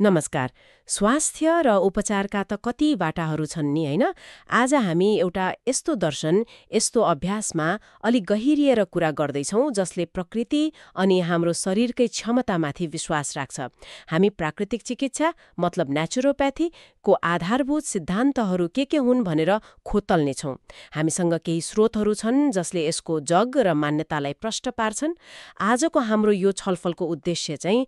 नमस्कार। स्वास्थ्य र उपचारका त कति बाटाहरू छन् नि होइन। आज हामी एउटा यस्तो दर्शन, यस्तो अभ्यासमा अलि गहिरिएर कुरा गर्दैछौँ जसले प्रकृति अनि हाम्रो शरीरकै क्षमतामाथि विश्वास राख्छ। हामी प्राकृतिक चिकित्सा मतलब नेचुरोप्याथीको आधारभूत सिद्धान्तहरू के हुन् भनेर खोतल्नेछौँ। हामीसँग केही स्रोतहरू छन् जसले यसको जग र मान्यतालाई प्रष्ट पार्छन्। आजको हाम्रो यो छलफलको उद्देश्य चाहिँ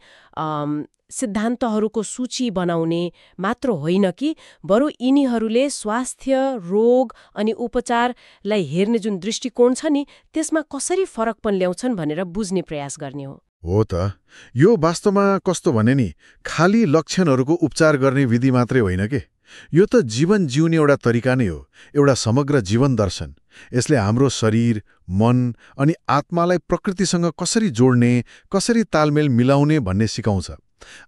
सिद्धान्तहरूको सूची बनाउने मात्र होइन कि बरु यिनीहरूले स्वास्थ्य, रोग अनि उपचारलाई हेर्ने जुन दृष्टिकोण छ नि त्यसमा कसरी फरक पनि ल्याउँछन् भनेर बुझ्ने प्रयास गर्ने हो। हो त। यो वास्तवमा कस्तो भने नि खाली लक्षणहरूको उपचार गर्ने विधि मात्रै होइन के, यो त जीवन जिउने एउटा तरिका नै हो, एउटा समग्र जीवन दर्शन। यसले हाम्रो शरीर, मन अनि आत्मालाई प्रकृतिसँग कसरी जोड्ने, कसरी तालमेल मिलाउने भन्ने सिकाउँछ।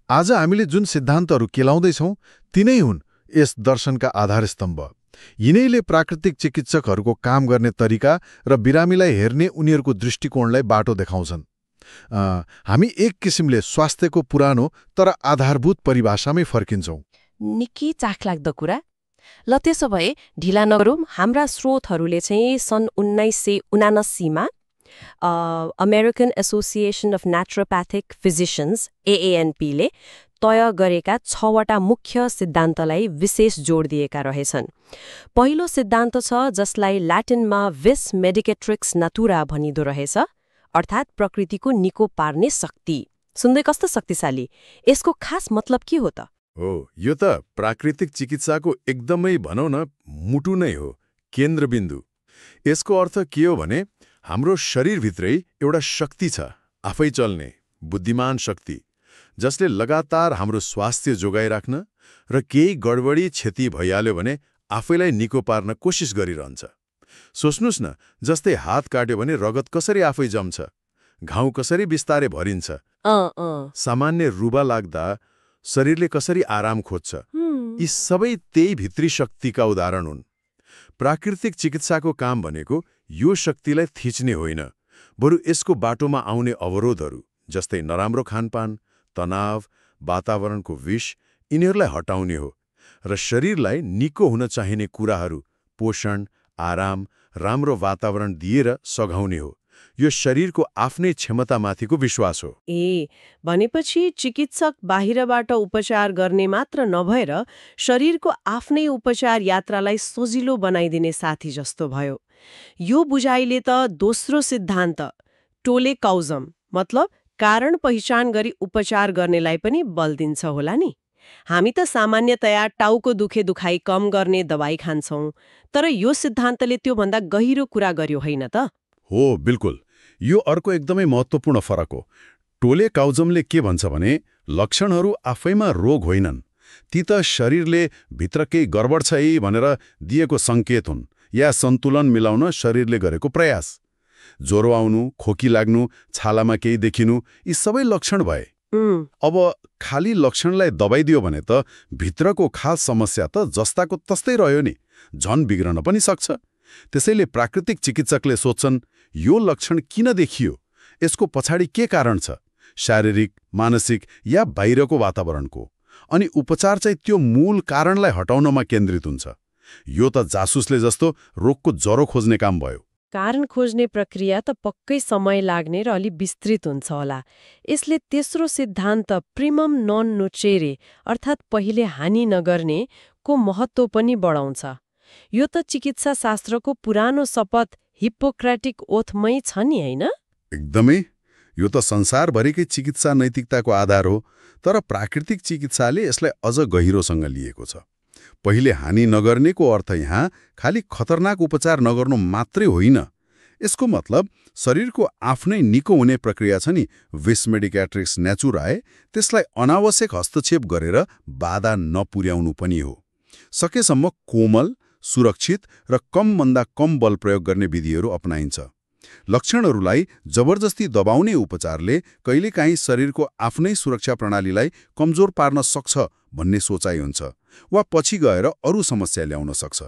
आज हामीले जुन सिद्धान्तहरू केलाउँदैछौँ तिनै हुन् यस दर्शनका आधारस्तम्भ। यिनैले प्राकृतिक चिकित्सकहरूको काम गर्ने तरिका र बिरामीलाई हेर्ने उनीहरूको दृष्टिकोणलाई बाटो देखाउँछन्। हामी एक किसिमले स्वास्थ्यको पुरानो तर आधारभूत परिभाषामै फर्किन्छौँ। निकै चाखलाग्दो कुरा। ल त्यसो भए ढिला नगरौँ। हाम्रा स्रोतहरूले चाहिँ सन् 1979मा American association of naturopathic physicians AANP ले तय गरेका 6वटा मुख्य सिद्धान्तलाई विशेष जोड दिएका रहेछन्। पहिलो सिद्धान्त छ जसलाई ल्याटिनमा विस मेडिकेट्रिक्स नातुरा भनिदो रहेछ, अर्थात् प्रकृतिको निको पार्ने शक्ति। सुन्दै कस्तो शक्तिशाली। यसको खास मतलब के हो त? हो, यो त प्राकृतिक चिकित्साको एकदमै भनौँ न मुटु नै हो, केन्द्रबिन्दु। यसको अर्थ के हो भने हाम्रो शरीरभित्रै एउटा शक्ति छ, आफै चल्ने बुद्धिमान शक्ति, जसले लगातार हाम्रो स्वास्थ्य जोगाइराख्न र केही गडबडी क्षति भइहाल्यो भने आफैलाई निको पार्न कोसिस गरिरहन्छ। सोच्नुस् न, जस्तै हात काट्यो भने रगत कसरी आफै जम्छ, घाउ कसरी बिस्तारै भरिन्छ, सामान्य रुबा लाग्दा शरीरले कसरी आराम खोज्छ, यी सबै त्यही भित्री शक्तिका उदाहरण हुन्। प्राकृतिक चिकित्साको काम भनेको यो शक्तिलाई थिच्ने होइन, बरु यसको बाटोमा आउने अवरोधहरू जस्तै नराम्रो खानपान, तनाव, वातावरणको विष, यिनीहरूलाई हटाउने हो र शरीरलाई निको हुन चाहिने कुराहरू पोषण, आराम, राम्रो वातावरण दिएर सघाउने हो। यो शरीरको आफ्नै क्षमतामाथिको विश्वास हो। भनेपछि चिकित्सक बाहिरबाट उपचार गर्ने मात्र नभएर शरीरको आफ्नै उपचार यात्रालाई सजिलो बनाइदिने साथी जस्तो भयो। यो बुझाइले त दोस्रो सिद्धान्त टोले कौजम मतलब कारण पहिचान गरी उपचार गर्नेलाई पनि बल दिन्छ होला नि। हामी त सामान्यतया टाउको दुखाइ कम गर्ने दबाई खान्छौँ, तर यो सिद्धान्तले त्योभन्दा गहिरो कुरा गर्यो होइन त? हो, बिल्कुल। यो अर्को एकदमै महत्त्वपूर्ण फरक हो। टोले काउजमले के भन्छ भने लक्षणहरू आफैमा रोग होइनन्, ती त शरीरले भित्र केही गडबड छ है भनेर दिएको सङ्केत हुन् या सन्तुलन मिलाउन शरीरले गरेको प्रयास। ज्वरो आउनु, खोकी लाग्नु, छालामा केही देखिनु, यी सबै लक्षण भए। अब खाली लक्षणलाई दबाई दियो भने त भित्रको खास समस्या त जस्ताको तस्तै रह्यो नि, झन बिग्रन पनि सक्छ। त्यसैले प्राकृतिक चिकित्सकले सोध्छन् यो लक्षण किन देखियो, यसको पछाडि के कारण छ, शारीरिक, मानसिक या बाहिरको वातावरणको, अनि उपचार चाहिँ त्यो मूल कारणलाई हटाउनमा केन्द्रित हुन्छ। यो त जासुसले जस्तो रोगको जरो खोज्ने काम भयो। कारण खोज्ने प्रक्रिया त पक्कै समय लाग्ने र अलि विस्तृत हुन्छ होला। यसले तेस्रो सिद्धान्त प्रिमम नन नोचेरे अर्थात् पहिले हानि नगर्ने को महत्त्व पनि बढाउँछ। यो त चिकित्सा शास्त्रको पुरानो शपथ हिप्पोक्रेटिक ओथमै छ नि होइन? एकदमै। यो त संसारभरिकै चिकित्सा नैतिकताको आधार हो, तर प्राकृतिक चिकित्साले यसलाई अझ गहिरोसँग लिएको छ। पहिले हानि नगर्नेको अर्थ यहाँ खालि खतरनाक उपचार नगर्नु मात्रै होइन। यसको मतलब शरीरको आफ्नै निको हुने प्रक्रिया छ नि, विस मेडिकेट्रिक्स नेचुराए, त्यसलाई अनावश्यक हस्तक्षेप गरेर बाधा नपुर्याउनु पनि हो। सकेसम्म कोमल, सुरक्षित र कमभन्दा कम बल प्रयोग गर्ने विधिहरू अपनाइन्छ। लक्षणहरूलाई जबरजस्ती दबाउने उपचारले कहिलेकाहीँ शरीरको आफ्नै सुरक्षा प्रणालीलाई कमजोर पार्न सक्छ भन्ने सोचाइ हुन्छ वा पछि गएर अरू समस्या ल्याउन सक्छ।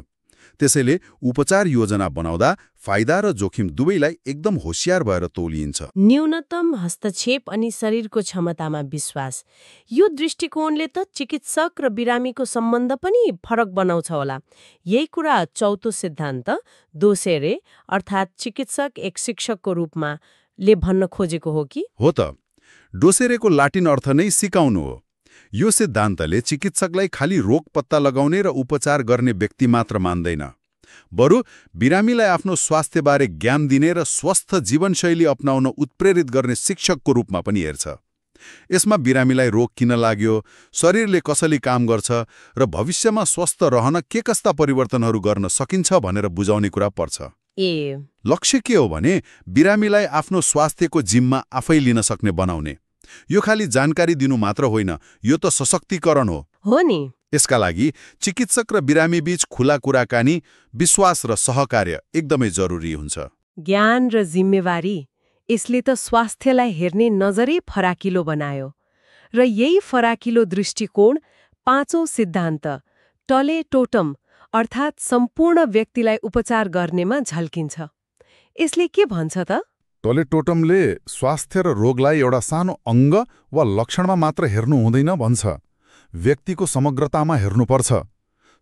त्यसैले उपचार योजना बनाउँदा फाइदा र जोखिम दुवैलाई एकदम होशियार भएर तौलिन्छ। न्यूनतम हस्तक्षेप अनि शरीरको क्षमतामा विश्वास, यो दृष्टिकोणले त चिकित्सक र बिरामीको सम्बन्ध पनि फरक बनाउँछ होला। यही कुरा चौथो सिद्धान्त दोसेरे अर्थात् चिकित्सक एक शिक्षकको रूपमा ले भन्न खोजेको हो कि? हो त। डोसेरेको लाटिन अर्थ नै सिकाउनु हो। यो सिद्धान्तले चिकित्सकलाई खालि रोग पत्ता लगाउने र उपचार गर्ने व्यक्ति मात्र मान्दैन, बरु बिरामीलाई आफ्नो स्वास्थ्यबारे ज्ञान दिने र स्वस्थ जीवनशैली अपनाउन उत्प्रेरित गर्ने शिक्षकको रूपमा पनि हेर्छ। यसमा बिरामीलाई रोग किन लाग्यो, शरीरले कसरी काम गर्छ र भविष्यमा स्वस्थ रहन के कस्ता परिवर्तनहरू गर्न सकिन्छ भनेर बुझाउने कुरा पर्छ। लक्ष्य के हो भने बिरामीलाई आफ्नो स्वास्थ्यको जिम्मा आफै लिन सक्ने बनाउने। यो खालि जानकारी दिनु मात्र होइन, यो त सशक्तिकरण हो नि। यसका लागि चिकित्सक र बिरामी बीच खुला कुराकानी, विश्वास र सहकार्य एकदमै जरुरी हुन्छ। ज्ञान र जिम्मेवारी, यसले त स्वास्थ्यलाई हेर्ने नजरै फराकिलो बनायो। र यही फराकिलो दृष्टिकोण पाँचौं सिद्धान्त टले टोटम अर्थात् सम्पूर्ण व्यक्तिलाई उपचार गर्नेमा झल्किन्छ। यसले के भन्छ त? टले टोटमले स्वास्थ्य र रोगलाई एउटा सानो अङ्ग वा लक्षणमा मात्र हेर्नु हुँदैन भन्छ, व्यक्तिको समग्रतामा हेर्नुपर्छ।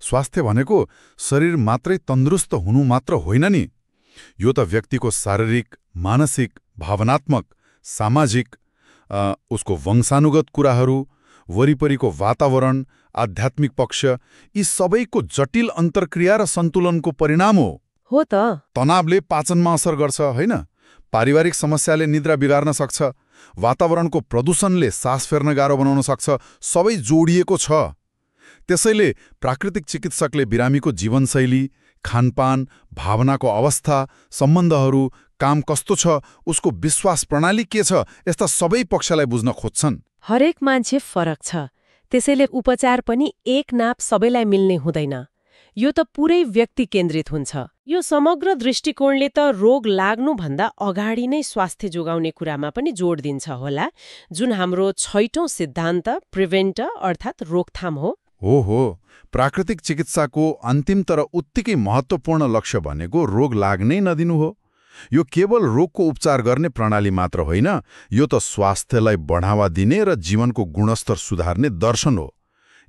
स्वास्थ्य भनेको शरीर मात्रै तन्दुरुस्त हुनु मात्र होइन नि, यो त व्यक्तिको शारीरिक, मानसिक, भावनात्मक, सामाजिक, उसको वंशानुगत कुराहरू, वरिपरिको वातावरण, आध्यात्मिक पक्ष, यी सबैको जटिल अन्तर्क्रिया र सन्तुलनको परिणाम हो त। तनावले पाचनमा असर गर्छ होइन, पारिवारिक समस्याले निद्रा बिगार्न सक्छ, वातावरणको प्रदूषणले सास फेर्न गाह्रो बनाउन सक्छ, सबै जोडिएको छ। त्यसैले प्राकृतिक चिकित्सकले बिरामीको जीवनशैली, खानपान, भावनाको अवस्था, सम्बन्धहरू, काम कस्तो छ, उसको विश्वास प्रणाली के छ, यस्ता सबै पक्षलाई बुझ्न खोज्छन्। हरेक मान्छे फरक छ, त्यसैले उपचार पनि एक नाप सबैलाई मिल्ने हुँदैन। यो त पुरै व्यक्ति केन्द्रित हुन्छ। यो समग्र दृष्टिकोणले त रोग लाग्नुभन्दा अगाडि नै स्वास्थ्य जोगाउने कुरामा पनि जोड दिन्छ होला, जुन हाम्रो छैटौं सिद्धान्त प्रिभेन्ट अर्थात् रोकथाम हो। प्राकृतिक चिकित्साको अन्तिम तर उत्तिकै महत्त्वपूर्ण लक्ष्य भनेको रोग लाग्नै नदिनु हो। यो केवल रोगको उपचार गर्ने प्रणाली मात्र होइन, यो त स्वास्थ्यलाई बढावा दिने र जीवनको गुणस्तर सुधार्ने दर्शन हो।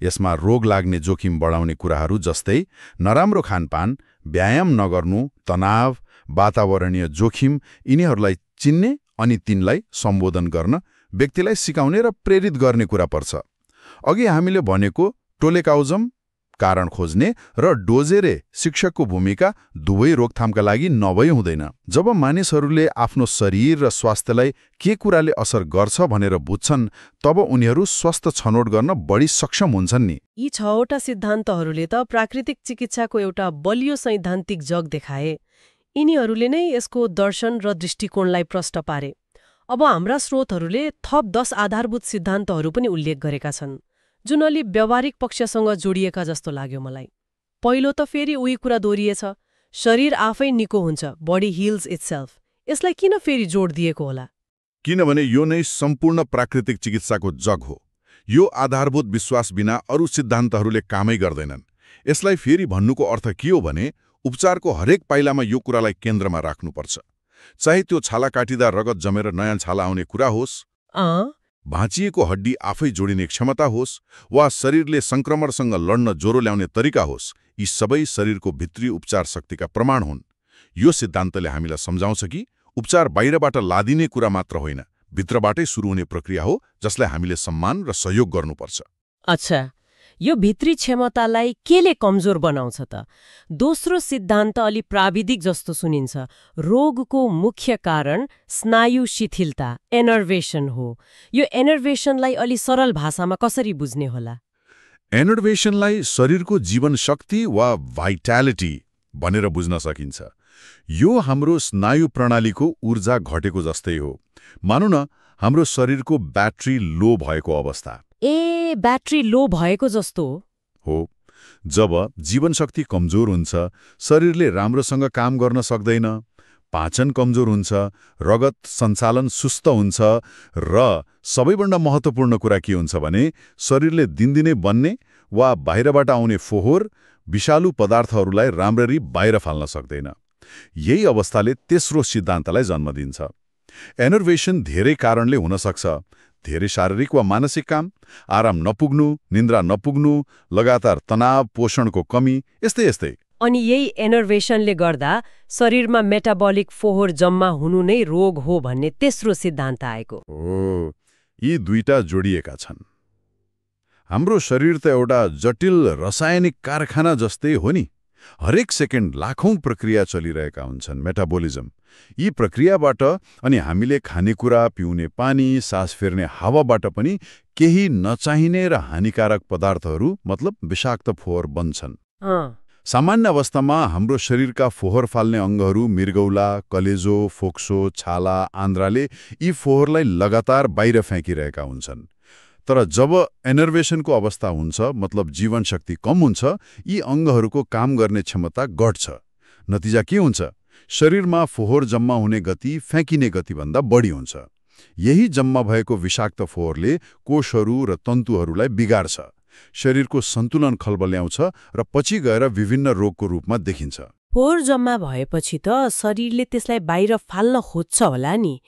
यसमा रोग लाग्ने जोखिम बढाउने कुराहरू जस्तै नराम्रो खानपान, व्यायाम नगर्नु, तनाव, वातावरणीय जोखिम, यिनीहरूलाई चिन्ने अनि तिनलाई सम्बोधन गर्न व्यक्तिलाई सिकाउने र प्रेरित गर्ने कुरा पर्छ। अघि हामीले भनेको टोलेकाउजम कारण खोज्ने र डोजेरे शिक्षकको भूमिका दुवै रोकथामका लागि नभई हुँदैन। जब मानिसहरूले आफ्नो शरीर र स्वास्थ्यलाई के कुराले असर गर्छ भनेर बुझ्छन्, तब उनीहरू स्वस्थ छनौट गर्न बढी सक्षम हुन्छन् नि। यी छवटा सिद्धान्तहरूले त प्राकृतिक चिकित्साको एउटा बलियो सैद्धान्तिक जग देखाए। यिनीहरूले नै यसको दर्शन र दृष्टिकोणलाई प्रष्ट पारे। अब हाम्रा स्रोतहरूले थप 10 आधारभूत सिद्धान्तहरू पनि उल्लेख गरेका छन्, जुन अलि व्यावहारिक पक्षसँग जोडिएका जस्तो लाग्यो मलाई। पहिलो त फेरि उही कुरा दोहोरिएछ, शरीर आफै निको हुन्छ, बडी हिल्स इटसेल्फ। यसलाई किन फेरि जोड दिएको होला? किनभने यो नै सम्पूर्ण प्राकृतिक चिकित्साको जग हो। यो आधारभूत विश्वास बिना अरू सिद्धान्तहरूले कामै गर्दैनन्। यसलाई फेरि भन्नुको अर्थ के हो भने उपचारको हरेक पाइलामा यो कुरालाई केन्द्रमा राख्नुपर्छ। चाहे त्यो छाला काटिँदा रगत जमेर नयाँ छाला आउने कुरा होस्, भाँचिएको हड्डी आफै जोडिने क्षमता होस्, वा शरीरले संक्रमणसँग लड्न ज्वरो ल्याउने तरिका होस्, यी सबै शरीरको भित्री उपचार शक्तिका प्रमाण हुन्। यो सिद्धान्तले हामीलाई सम्झाउँछ कि उपचार बाहिरबाट लादिने कुरा मात्र होइन, भित्रबाटै सुरु हुने प्रक्रिया हो, जसलाई हामीले सम्मान र सहयोग गर्नुपर्छ। अच्छा, यो भित्री क्षमतालाई केले कमजोर बनाउँछ त? दोस्रो सिद्धान्त अलि प्राविधिक जस्तो सुनिन्छ। रोगको मुख्य कारण स्नायु शिथिलता, एनर्वेशन हो। यो एनर्वेशनलाई अलि सरल भाषामा कसरी बुझ्ने होला? एनर्वेशनलाई शरीरको जीवन शक्ति वा भाइटालिटी भनेर बुझ्न सकिन्छ। यो हाम्रो स्नायु प्रणालीको ऊर्जा घटेको जस्तै हो। मानौँ न हाम्रो शरीरको ब्याट्री लो भएको अवस्था। ब्याट्री लो भएको जस्तो हो। जब जीवनशक्ति कमजोर हुन्छ, शरीरले राम्रोसँग काम गर्न सक्दैन, पाचन कमजोर हुन्छ, रगत सञ्चालन सुस्त हुन्छ, र सबैभन्दा महत्त्वपूर्ण कुरा के हुन्छ भने शरीरले दिनदिनै बन्ने वा बाहिरबाट आउने फोहोर विषालु पदार्थहरूलाई राम्ररी बाहिर फाल्न सक्दैन। यही अवस्थाले तेस्रो सिद्धान्तलाई जन्म दिन्छ। एनर्वेशन धेरै कारणले हुन सक्छ। धेरै शारीरिक वा मानसिक काम, आराम नपुग्नु, निन्द्रा नपुग्नु, लगातार तनाव, पोषणको कमी, यस्तै। अनि यही एनर्वेशनले गर्दा शरीरमा मेटाबोलिक फोहोर जम्मा हुनु नै रोग हो भन्ने तेस्रो सिद्धान्त आएको। हो, यी दुईटा जोडिएका छन्। हाम्रो शरीर त एउटा जटिल रासायनिक कारखाना जस्तै हो नि। हरेक सेकेन्ड लाखौं प्रक्रिया चलिरहेका हुन्छन्, मेटाबोलिजम। यी प्रक्रियाबाट अनि हामीले खानेकुरा, पिउने पानी, सास फेर्ने हावाबाट पनि केही नचाहिने र हानिकारक पदार्थहरू मतलब विषाक्त फोहोर बन्छन्। सामान्य अवस्थामा हाम्रो शरीरका फोहोर फाल्ने अङ्गहरू मृगौला, कलेजो, फोक्सो, छाला, आन्द्राले यी फोहोरलाई लगातार बाहिर फ्याँकिरहेका हुन्छन्। तर जब एनर्वेशनको अवस्था हुन्छ, मतलब जीवन शक्ति कम हुन्छ, यी अङ्गहरूको काम गर्ने क्षमता घट्छ। नतिजा के हुन्छ? शरीरमा फोहोर जम्मा हुने गति फ्याँकिने गतिभन्दा बढी हुन्छ। यही जम्मा भएको विषाक्त फोहोरले कोषहरू र तन्तुहरूलाई बिगार्छ, शरीरको सन्तुलन खलबल्याउँछ र पछि गएर विभिन्न रोगको रूपमा देखिन्छ। फोहोर जम्मा भएपछि त शरीरले त्यसलाई बाहिर फाल्न खोज्छ होला नि।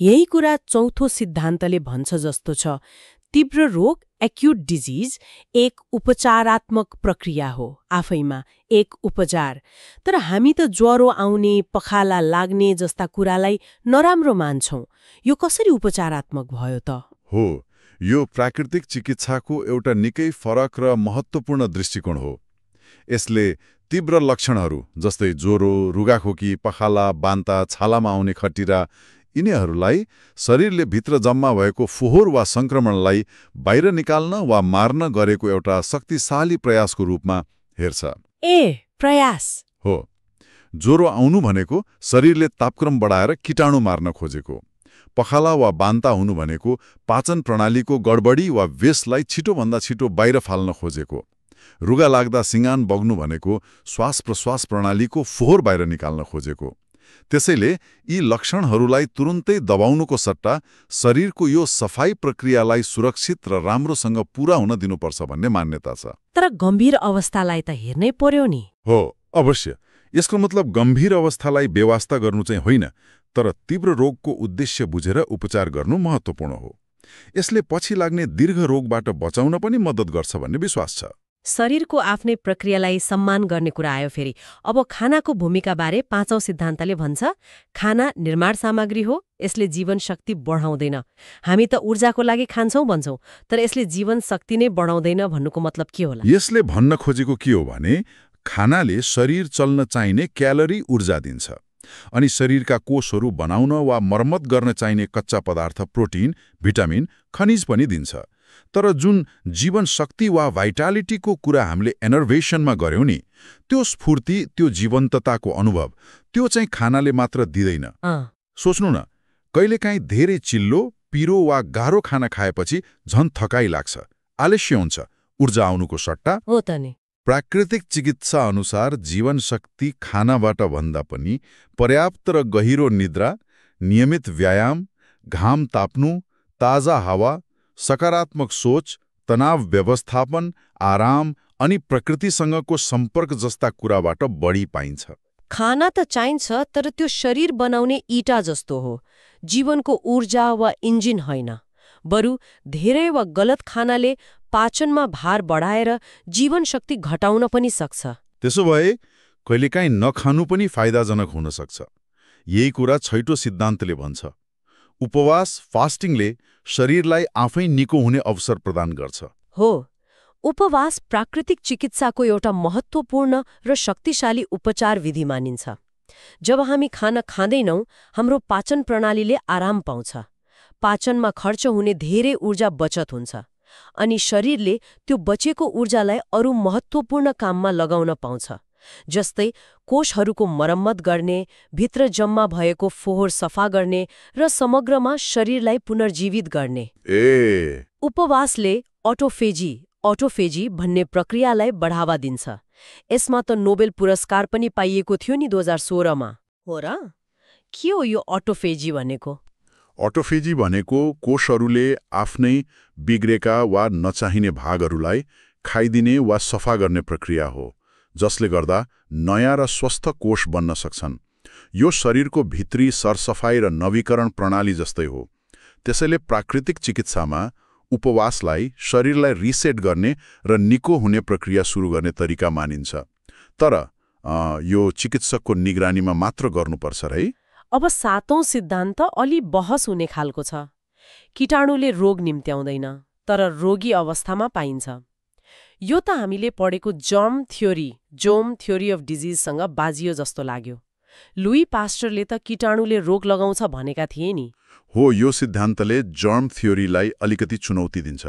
यही कुरा चौथो सिद्धान्तले भन्छ जस्तो छ। तीव्र रोग, एक्युट डिजिज, एक उपचारात्मक प्रक्रिया हो, आफैमा एक उपचार। तर हामी त ज्वरो आउने, पखाला लाग्ने जस्ता कुरालाई नराम्रो मान्छौं। यो कसरी उपचारात्मक भयो त? हो, यो प्राकृतिक चिकित्साको एउटा निकै फरक र महत्त्वपूर्ण दृष्टिकोण हो। यसले तीव्र लक्षणहरू जस्तै ज्वरो, रुगाखोकी, पखाला, बान्ता, छालामा आउने खटिरा यिनीहरूलाई शरीरले भित्र जम्मा भएको फोहोर वा संक्रमणलाई बाहिर निकाल्न वा मार्न गरेको एउटा शक्तिशाली प्रयासको रूपमा हेर्छ। प्रयास हो। ज्वरो आउनु भनेको शरीरले तापक्रम बढाएर कीटाणु मार्न खोजेको। पखाला वा बान्ता हुनु भनेको पाचन प्रणालीको गडबडी वा विषलाई छिटोभन्दा छिटो बाहिर फाल्न खोजेको। रुगा लाग्दा सिङ्गान बग्नु भनेको श्वास प्रश्वास प्रणालीको फोहोर बाहिर निकाल्न खोजेको। त्यसैले यी लक्षणहरूलाई तुरुन्तै दबाउनुको सट्टा शरीरको यो सफाई प्रक्रियालाई सुरक्षित र राम्रोसँग पूरा हुन दिनुपर्छ भन्ने मान्यता छ। तर गम्भीर अवस्थालाई त हेर्नै पर्यो नि। हो, अवश्य। यसको मतलब गम्भीर अवस्थालाई बेवास्ता गर्नु चाहिँ होइन, तर तीव्र रोगको उद्देश्य बुझेर उपचार गर्नु महत्त्वपूर्ण हो। यसले पछि लाग्ने दीर्घ रोगबाट बचाउन पनि मद्दत गर्छ भन्ने विश्वास छ। शरीरको आफ्नै प्रक्रियालाई सम्मान गर्ने कुरा आयो फेरि। अब खानाको भूमिका बारे पाँचौं सिद्धान्तले भन्छ, खाना निर्माण सामग्री हो, यसले जीवन शक्ति बढाउँदैन। हामी त ऊर्जाको लागि खान्छौं भन्छौं, तर यसले जीवन शक्ति नै बढाउँदैन भन्नुको मतलब के होला? यसले भन्न खोजेको के हो भने खानाले शरीर चल्न चाहिने क्यालोरी ऊर्जा दिन्छ अनि शरीरका कोषहरू बनाउन वा मर्मत गर्न चाहिने कच्चा पदार्थ प्रोटिन, भिटामिन, खनिज पनि दिन्छ। तर जुन जीवन शक्ति वा भाइटालिटीको कुरा हामीले एनर्वेशनमा गर्यौं नि, त्यो स्फूर्ति, त्यो जीवन्तताको अनुभव, त्यो चाहिँ खानाले मात्र दिँदैन। सोच्नु न, कहिलेकाहीँ धेरै चिल्लो, पिरो वा गाह्रो खाना खाएपछि झन् थकाइ लाग्छ, आलस्य हुन्छ, ऊर्जा आउनुको सट्टा। हो त नि। प्राकृतिक चिकित्सा अनुसार जीवन शक्ति खानाबाट भन्दा पनि पर्याप्त र गहिरो निद्रा, नियमित व्यायाम, घाम ताप्नु, ताजा हावा, सकारात्मक सोच, तनाव व्यवस्थापन, आराम अनि प्रकृतिसँगको सम्पर्क जस्ता कुराबाट बढी पाइन्छ। खाना त चाहिन्छ, तर त्यो शरीर बनाउने इटा जस्तो हो, जीवनको ऊर्जा वा इन्जिन होइन। बरु धेरै वा गलत खानाले पाचनमा भार बढाएर जीवन शक्ति घटाउन पनि सक्छ। त्यसो भए कहिलेकाहीँ नखानु पनि फाइदाजनक हुन सक्छ। यही कुरा छैटौं सिद्धान्तले भन्छ। उपवास, फास्टिङले शरीरलाई आफै निको हुने अवसर प्रदान गर्छ। हो, उपवास प्राकृतिक चिकित्साको एउटा महत्त्वपूर्ण र शक्तिशाली उपचार विधि मानिन्छ। जब हामी खाना खाँदैनौँ, हाम्रो पाचन प्रणालीले आराम पाउँछ। पाचनमा खर्च हुने धेरै ऊर्जा बचत हुन्छ अनि शरीरले त्यो बचेको ऊर्जालाई अरू महत्त्वपूर्ण काममा लगाउन पाउँछ, जस्तै कोषहरूको मरम्मत गर्ने, भित्र जम्मा भएको फोहोर सफा गर्ने र समग्रमा शरीरलाई पुनर्जीवित गर्ने। उपवासले अटोफेजी भन्ने प्रक्रियालाई बढावा दिन्छ। यसमा त नोबेल पुरस्कार पनि पाइएको थियो नि 2016 मा। हो र? के हो यो अटोफेजी भनेको? अटोफेजी भनेको कोषहरूले आफ्नै बिग्रेका वा नचाहिने भागहरूलाई खाइदिने वा सफा गर्ने प्रक्रिया हो, जसले गर्दा नयाँ र स्वस्थ कोष बन्न सक्छन्। यो शरीरको भित्री सरसफाई र नवीकरण प्रणाली जस्तै हो। त्यसैले प्राकृतिक चिकित्सामा उपवासलाई शरीरलाई रिसेट गर्ने र निको हुने प्रक्रिया सुरु गर्ने तरिका मानिन्छ। तर यो चिकित्सकको निगरानीमा मात्र गर्नुपर्छ है। अब 7औं सिद्धान्त अलि बहस हुने खालको छ। कीटाणुले रोग निम्त्याउँदैन, तर रोगी अवस्थामा पाइन्छ। यो त हामीले पढेको जोम थ्योरी अफ डिजिजसँग बाजियो जस्तो लाग्यो। लुई पास्चरले त कीटाणुले रोग लगाउँछ भनेका थिए नि। हो, यो सिद्धान्तले जर्म थ्योरीलाई अलिकति चुनौती दिन्छ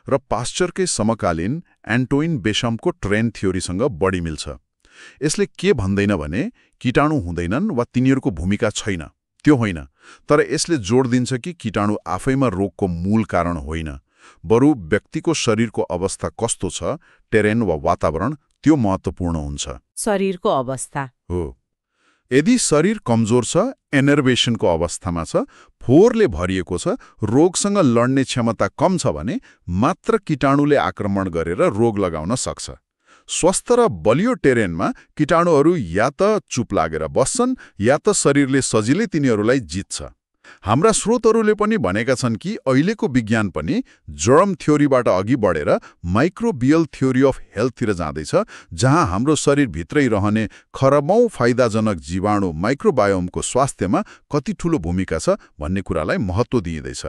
र पास्चरकै समकालीन एन्टोइन बेशमको ट्रेन थ्योरीसँग बढी मिल्छ। यसले के भन्दैन भने कीटाणु हुँदैनन् वा तिनीहरूको भूमिका छैन, त्यो होइन। तर यसले जोड दिन्छ कि कीटाणु आफैमा रोगको मूल कारण होइन, बरु व्यक्तिको शरीरको अवस्था कस्तो छ, टेरेन वा वातावरण, त्यो महत्त्वपूर्ण हुन्छ। शरीरको अवस्था हो। यदि शरीर कमजोर छ, एनर्वेशनको अवस्थामा छ, फोहोरले भरिएको छ, रोगसँग लड्ने क्षमता कम छ भने मात्र कीटाणुले आक्रमण गरेर रोग लगाउन सक्छ। स्वस्थ र बलियो टेरेनमा कीटाणुहरू या त चुप लागेर बस्छन् या त शरीरले सजिलै तिनीहरूलाई जित्छ। हाम्रा स्रोतहरूले पनि भनेका छन् कि अहिलेको विज्ञान पनि जर्म थ्योरीबाट अघि बढेर माइक्रोबियल थ्योरी अफ हेल्थतिर जाँदैछ, जहाँ हाम्रो शरीरभित्रै रहने खरबौं फाइदाजनक जीवाणु माइक्रोबायोमको स्वास्थ्यमा कति ठूलो भूमिका छ भन्ने कुरालाई महत्त्व दिइँदैछ।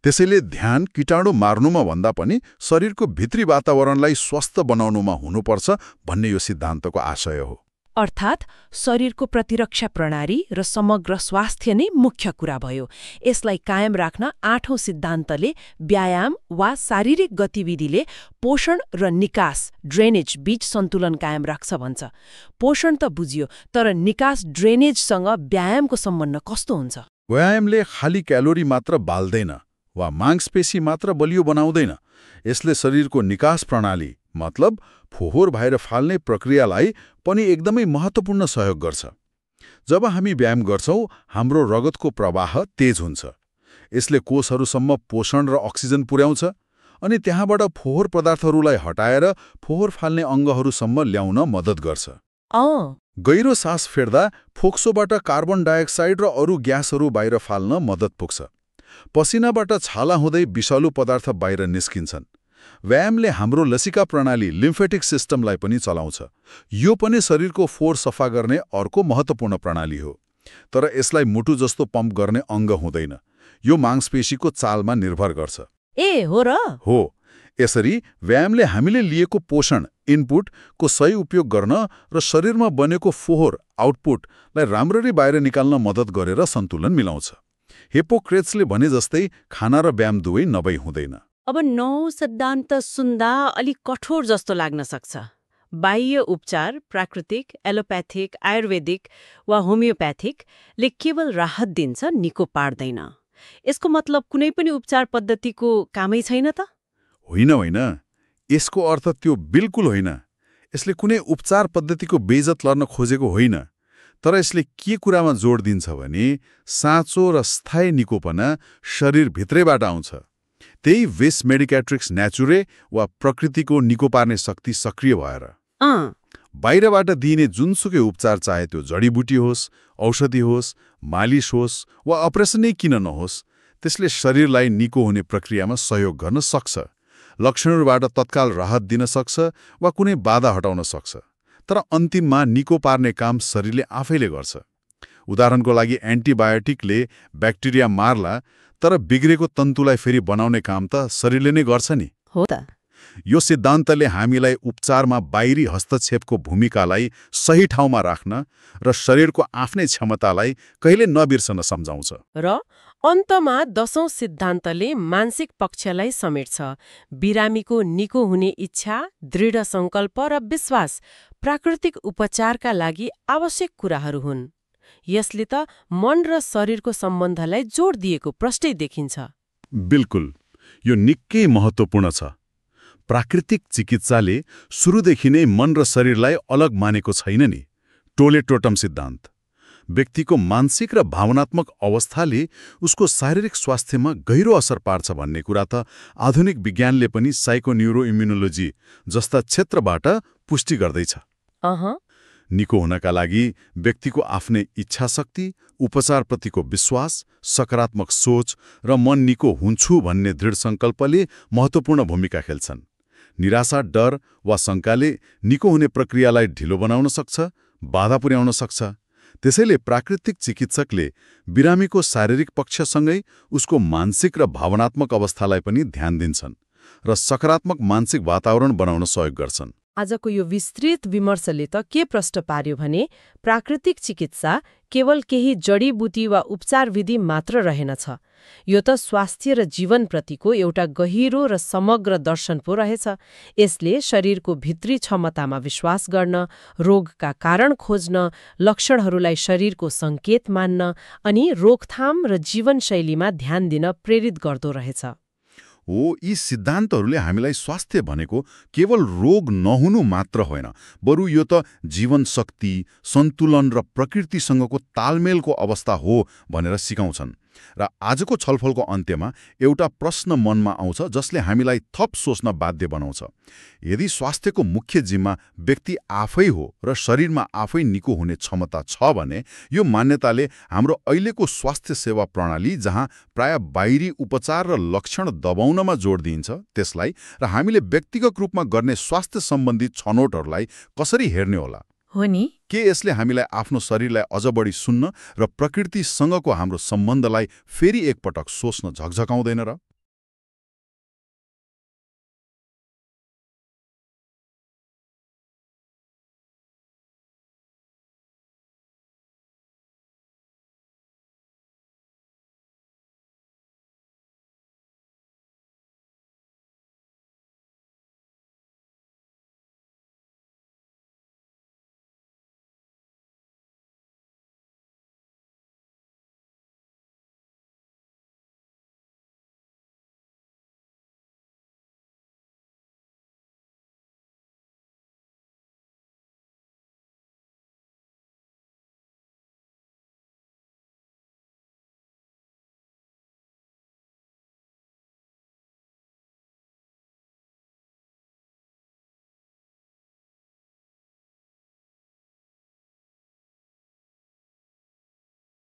त्यसैले ध्यान कीटाणु मार्नुमा भन्दा पनि शरीरको भित्री वातावरणलाई स्वस्थ बनाउनुमा हुनुपर्छ भन्ने यो सिद्धान्तको आशय हो। अर्थात् शरीरको प्रतिरक्षा प्रणाली र समग्र स्वास्थ्य नै मुख्य कुरा भयो। यसलाई कायम राख्न 8औं सिद्धान्तले व्यायाम वा शारीरिक गतिविधिले पोषण र निकास ड्रेनेज बीच सन्तुलन कायम राख्छ भन्छ। पोषण त बुझियो, तर निकास ड्रेनेजसँग व्यायामको सम्बन्ध कस्तो हुन्छ? व्यायामले खाली क्यालोरी मात्र बाल्दैन वा मांसपेशी मात्र बलियो बनाउँदैन। यसले शरीरको निकास प्रणाली मतलब फोहोर बाहिर फाल्ने प्रक्रियालाई पनि एकदमै महत्त्वपूर्ण सहयोग गर्छ। जब हामी व्यायाम गर्छौँ, हाम्रो रगतको प्रवाह तेज हुन्छ। यसले कोषहरूसम्म पोषण र अक्सिजन पुर्याउँछ अनि त्यहाँबाट फोहोर पदार्थहरूलाई हटाएर फोहोर फाल्ने अङ्गहरूसम्म ल्याउन मद्दत गर्छ। गहिरो सास फेर्दा फोक्सोबाट कार्बन डाइअक्साइड र अरू ग्यासहरू बाहिर फाल्न मद्दत पुग्छ। पसिनाबाट छाला हुँदै विषालु पदार्थ बाहिर निस्किन्छन्। व्यायामले हाम्रो लसिका प्रणाली लिम्फेटिक सिस्टमलाई पनि चलाउँछ। यो पनि शरीरको फोहोर सफा गर्ने अर्को महत्त्वपूर्ण प्रणाली हो। तर यसलाई मुटु जस्तो पम्प गर्ने अङ्ग हुँदैन। यो मांसपेशीको चालमा निर्भर गर्छ। हो र? हो। यसरी व्यायामले हामीले लिएको पोषण इनपुटको सही उपयोग गर्न र शरीरमा बनेको फोहोर आउटपुटलाई राम्ररी बाहिर निकाल्न मद्दत गरेर सन्तुलन मिलाउँछ। हिप्पोक्रेट्सले भने जस्तै खाना र व्यायाम दुवै नभई हुँदैन। अब 9 सिद्धान्त सुन्दा अलिक कठोर जस्तो लाग्न सक्छ। बाह्य उपचार प्राकृतिक, एलोप्याथिक, आयुर्वेदिक वा होमियोप्याथिकले केवल राहत दिन्छ, निको पार्दैन। यसको मतलब कुनै पनि उपचार पद्धतिको कामै छैन त? होइन, यसको अर्थ त्यो बिल्कुल होइन। यसले कुनै उपचार पद्धतिको बेइज्जत लर्न खोजेको होइन। तर यसले के कुरामा जोड दिन्छ भने साँचो र स्थायी निकोपना शरीरभित्रैबाट आउँछ। त्यही विस मेडिक्याट्रिक्स नेचुरे वा प्रकृतिको निको पार्ने शक्ति सक्रिय भएर। बाहिरबाट दिइने जुनसुकै उपचार, चाहे त्यो जडीबुटी होस्, औषधि होस्, मालिस होस् वा अपरेसनै किन नहोस्, त्यसले शरीरलाई निको हुने प्रक्रियामा सहयोग गर्न सक्छ। लक्षणहरूबाट तत्काल राहत दिन सक्छ वा कुनै बाधा हटाउन सक्छ। तर अन्तिममा निको पार्ने काम शरीरले आफैले गर्छ। उदाहरणको लागि एन्टिबायोटिकले ब्याक्टेरिया मार्ला, तर बिग्रेको तन्तुलाई फेरि बनाउने काम त शरीरले नै गर्छ नि। हो त। यो सिद्धान्तले हामीलाई उपचारमा बाहिरी हस्तक्षेपको भूमिकालाई सही ठाउँमा राख्न र शरीरको आफ्नै क्षमतालाई कहिले नबिर्सन सम्झाउँछ। र अन्तमा 10औं सिद्धान्तले मानसिक पक्षलाई समेट्छ। बिरामीको निको हुने इच्छा, दृढ सङ्कल्प र विश्वास प्राकृतिक उपचारका लागि आवश्यक कुराहरू हुन्। यसले त मन र शरीरको सम्बन्धलाई जोड दिएको प्रष्टै देखिन्छ। बिल्कुल, यो निकै महत्त्वपूर्ण छ। प्राकृतिक चिकित्साले सुरुदेखि नै मन र शरीरलाई अलग मानेको छैन नि। टोले टोटम सिद्धान्त। व्यक्तिको मानसिक र भावनात्मक अवस्थाले उसको शारीरिक स्वास्थ्यमा गहिरो असर पार्छ भन्ने कुरा त आधुनिक विज्ञानले पनि साइकोन्युरोइम्युनोलोजी जस्ता क्षेत्रबाट पुष्टि गर्दैछ। निको हुनका लागि व्यक्तिको आफ्नै इच्छाशक्ति, उपचारप्रतिको विश्वास, सकारात्मक सोच र म निको हुन्छु भन्ने दृढ सङ्कल्पले महत्त्वपूर्ण भूमिका खेल्छन्। निराशा, डर वा शङ्काले निको हुने प्रक्रियालाई ढिलो बनाउन सक्छ, बाधा पुर्याउन सक्छ। त्यसैले प्राकृतिक चिकित्सकले बिरामीको शारीरिक पक्षसँगै उसको मानसिक र भावनात्मक अवस्थालाई पनि ध्यान दिन्छन् र सकारात्मक मानसिक वातावरण बनाउन सहयोग गर्छन्। आजको यो विस्तृत विमर्शले त के प्रश्न पार्यो भने प्राकृतिक चिकित्सा केवल केही जडीबुटी वा उपचार विधि मात्र रहेनछ। यो त स्वास्थ्य र जीवनप्रतिको एउटा गहिरो र समग्र दर्शन पो रहेछ। यसले शरीरको भित्री क्षमतामा विश्वास गर्न, रोगका कारण खोज्न, लक्षणहरूलाई शरीरको सङ्केत मान्न अनि रोकथाम र जीवनशैलीमा ध्यान दिन प्रेरित गर्दो रहेछ। हो, यी सिद्धान्तहरूले हामीलाई स्वास्थ्य भनेको केवल रोग नहुनु मात्र होइन, बरु यो त जीवन शक्ति, सन्तुलन र प्रकृतिसँगको तालमेलको अवस्था हो भनेर सिकाउँछन्। र आजको छलफलको अन्त्यमा एउटा प्रश्न मनमा आउँछ जसले हामीलाई थप सोच्न बाध्य बनाउँछ। यदि स्वास्थ्यको मुख्य जिम्मा व्यक्ति आफै हो र शरीरमा आफै निको हुने क्षमता छ भने यो मान्यताले हाम्रो अहिलेको स्वास्थ्य सेवा प्रणाली जहाँ प्राय बाहिरी उपचार र लक्षण दबाउनमा जोड दिइन्छ त्यसलाई र हामीले व्यक्तिगत रूपमा गर्ने स्वास्थ्य सम्बन्धी छनौटहरूलाई कसरी हेर्ने होला? हो नि, के यसले हामीलाई आफ्नो शरीरलाई अझ बढी सुन्न र प्रकृतिसँगको हाम्रो सम्बन्धलाई फेरि एकपटक सोच्न झकझकाउँदैन र?